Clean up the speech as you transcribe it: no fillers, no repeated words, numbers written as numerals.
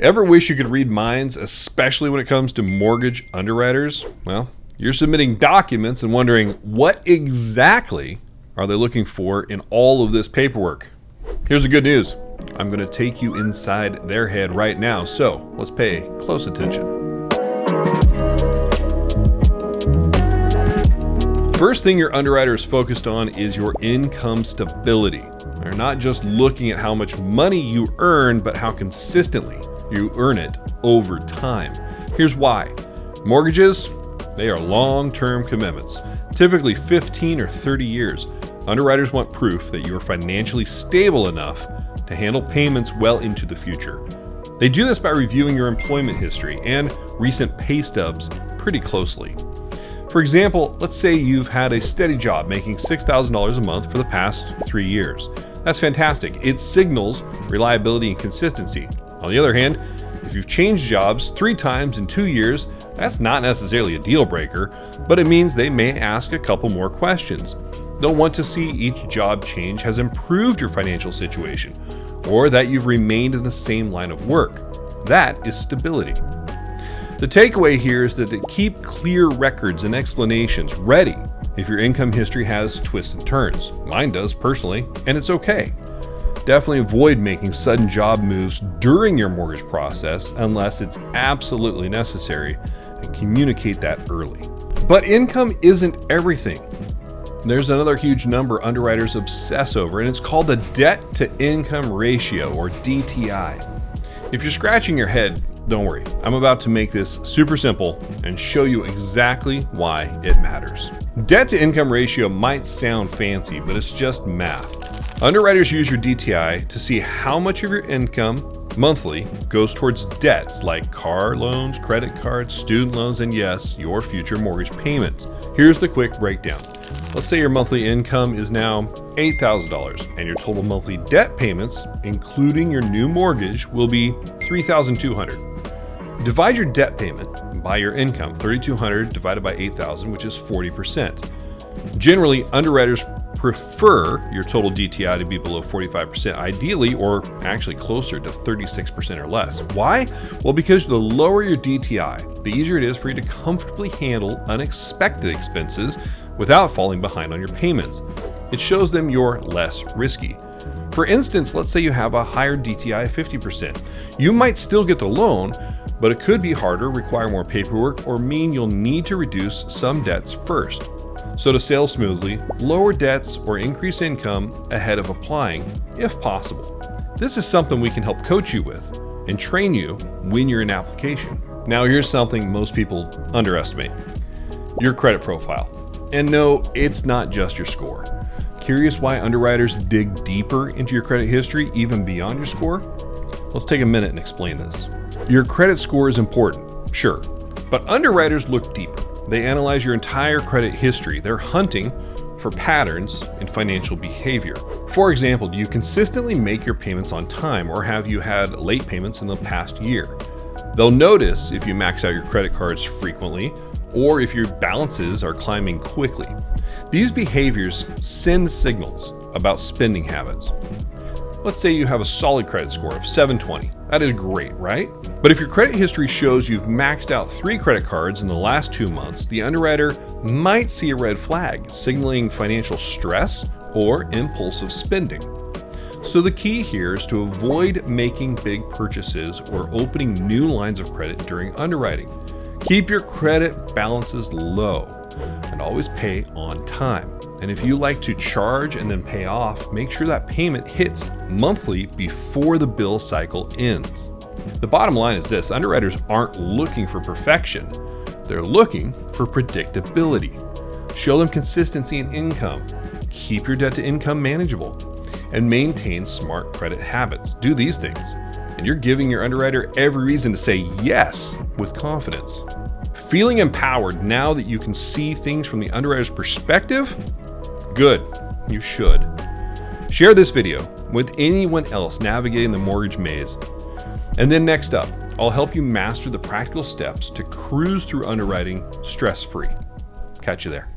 Ever wish you could read minds, especially when it comes to mortgage underwriters? Well, you're submitting documents and wondering what exactly are they looking for in all of this paperwork. Here's the good news. I'm going to take you inside their head right now, so let's pay close attention. First thing your underwriter is focused on is your income stability. They're not just looking at how much money you earn, but how consistently you earn it over time. Here's why. Mortgages, they are long-term commitments, typically 15 or 30 years. Underwriters want proof that you are financially stable enough to handle payments well into the future. They do this by reviewing your employment history and recent pay stubs pretty closely. For example, let's say you've had a steady job making $6,000 a month for the past 3 years. That's fantastic. It signals reliability and consistency. On the other hand, if you've changed jobs 3 times in 2 years, that's not necessarily a deal breaker, but it means they may ask a couple more questions. They'll want to see each job change has improved your financial situation, or that you've remained in the same line of work. That is stability. The takeaway here is that to keep clear records and explanations ready if your income history has twists and turns. Mine does personally, and it's okay. Definitely avoid making sudden job moves during your mortgage process unless it's absolutely necessary, and communicate that early. But income isn't everything. There's another huge number underwriters obsess over, and it's called the debt to income ratio, or DTI. If you're scratching your head, don't worry. I'm about to make this super simple and show you exactly why it matters. Debt to income ratio might sound fancy, but it's just math. Underwriters use your DTI to see how much of your income monthly goes towards debts like car loans, credit cards, student loans, and yes, your future mortgage payments. Here's the quick breakdown. Let's say your monthly income is now $8,000 and your total monthly debt payments, including your new mortgage, will be $3,200. Divide your debt payment by your income, $3,200 divided by $8,000, which is 40%. Generally, underwriters prefer your total DTI to be below 45%, ideally, or actually closer to 36% or less. Why? Well, because the lower your DTI, the easier it is for you to comfortably handle unexpected expenses without falling behind on your payments. It shows them you're less risky. For instance, let's say you have a higher DTI of 50%. You might still get the loan, but it could be harder, require more paperwork, or mean you'll need to reduce some debts first. So to sail smoothly, lower debts or increase income ahead of applying, if possible. This is something we can help coach you with and train you when you're in application. Now here's something most people underestimate: your credit profile. And no, it's not just your score. Curious why underwriters dig deeper into your credit history, even beyond your score? Let's take a minute and explain this. Your credit score is important, sure, but underwriters look deeper. They analyze your entire credit history. They're hunting for patterns in financial behavior. For example, do you consistently make your payments on time, or have you had late payments in the past year? They'll notice if you max out your credit cards frequently, or if your balances are climbing quickly. These behaviors send signals about spending habits. Let's say you have a solid credit score of 720. That is great, right? But if your credit history shows you've maxed out 3 credit cards in the last 2 months, the underwriter might see a red flag, signaling financial stress or impulsive spending. So the key here is to avoid making big purchases or opening new lines of credit during underwriting. Keep your credit balances low and always pay on time. And if you like to charge and then pay off, make sure that payment hits monthly before the bill cycle ends. The bottom line is this: underwriters aren't looking for perfection. They're looking for predictability. Show them consistency in income, keep your debt to income manageable, and maintain smart credit habits. Do these things, and you're giving your underwriter every reason to say yes with confidence. Feeling empowered now that you can see things from the underwriter's perspective? Good, you should. Share this video with anyone else navigating the mortgage maze. And then next up, I'll help you master the practical steps to cruise through underwriting stress-free. Catch you there.